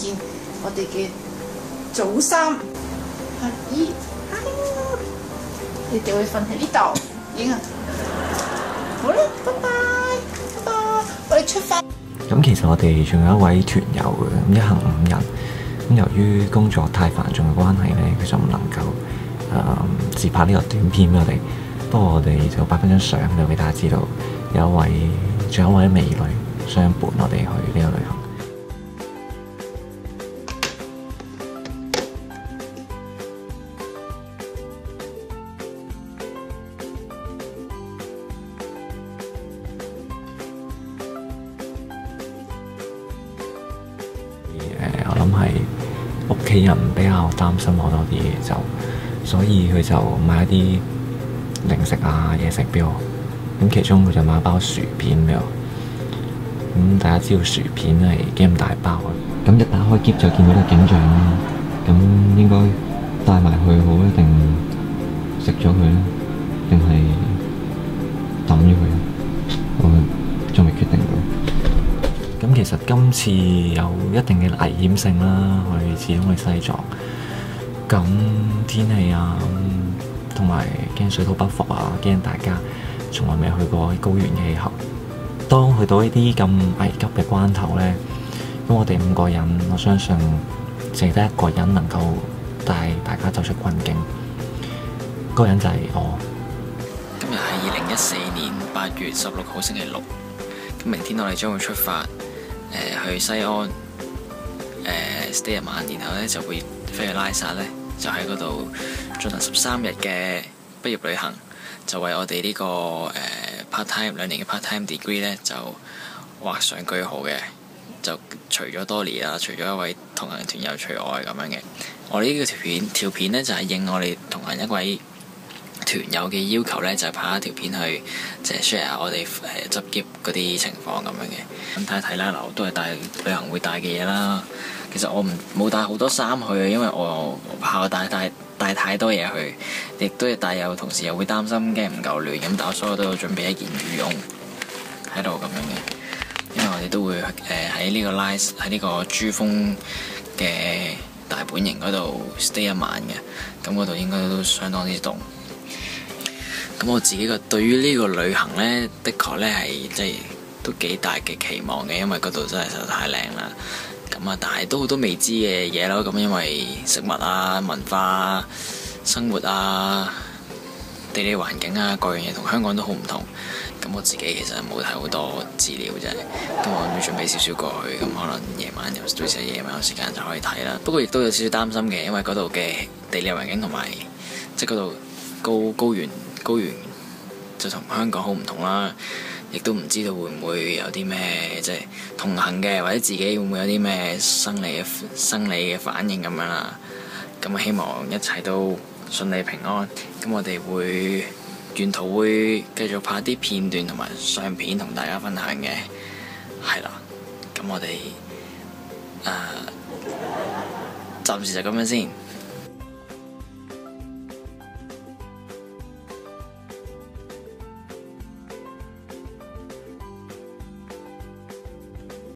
件我哋嘅早衫黑衣，你哋會瞓喺呢度影啊！好啦，拜拜，拜拜，我哋出發。咁其實我哋仲有一位團友嘅，咁一行5人。咁由於工作太繁重嘅關係咧，佢就唔能夠自拍呢個短片俾我哋。不過我哋就擺翻張相就俾大家知道，仲有一位美女相伴我哋去呢個旅行。我諗係屋企人比較擔心我多啲嘅，所以佢就買一啲零食啊嘢食俾我。咁其中佢就買一包薯片俾我。咁大家知道薯片係幾咁大包嘅，咁一打開篋就見到個景象啦。咁應該帶埋去好咧，定食咗佢咧，定係抌咗佢咧？我仲未決定到。咁其實今次有一定嘅危險性啦，始終去西藏。咁天氣啊，同埋驚水土不服啊，驚大家從來未去過高原嘅氣候。當去到呢啲咁危急嘅關頭呢，咁我哋5個人，我相信淨係得一個人能夠帶大家走出困境。嗰個人就係我。今日係2014年8月16號星期六。咁明天我哋將會出發，去西安，stay 1晚，然後呢就會飛去拉薩呢，就喺嗰度進行13日嘅畢業旅行，就為我哋呢個part time 2年嘅 part time degree 呢，就畫上句號嘅。就除咗多年啊，除咗一位同行團友除外咁樣嘅。我哋呢個條片呢，就係應我哋同行一位團友嘅要求呢，就係拍一條片去即係 share 下我哋執喼嗰啲情況咁樣嘅。咁睇啦，都係帶旅行會帶嘅嘢啦。其實我冇帶好多衫去，因為我怕我帶太多嘢去，亦都帶有同時又會擔心驚唔夠暖咁，但我所有都有準備一件羽絨喺度咁樣嘅。因為我哋都會喺呢個珠峰嘅大本營嗰度 stay 1晚嘅，咁嗰度應該都相當之凍。咁我自己對於呢個旅行呢，的確呢係即係都幾大嘅期望嘅，因為嗰度真係實在太靚啦。咁啊，但係都好多未知嘅嘢咯。咁因為食物啊、文化啊、生活啊、地理環境啊，各樣嘢同香港都好唔同。咁我自己其實冇睇好多資料啫，咁我要準備少少過去，咁可能夜晚有時間就可以睇啦。不過亦都有少少擔心嘅，因為嗰度嘅地理環境同埋即係嗰度高原就同香港好唔同啦。亦都唔知道會唔會有啲咩即係同行嘅，或者自己會唔會有啲咩生理嘅反應咁樣啦。咁希望一切都順利平安。咁我哋沿途會繼續拍啲片段同埋相片同大家分享嘅，係啦。咁我哋暫時就咁樣先。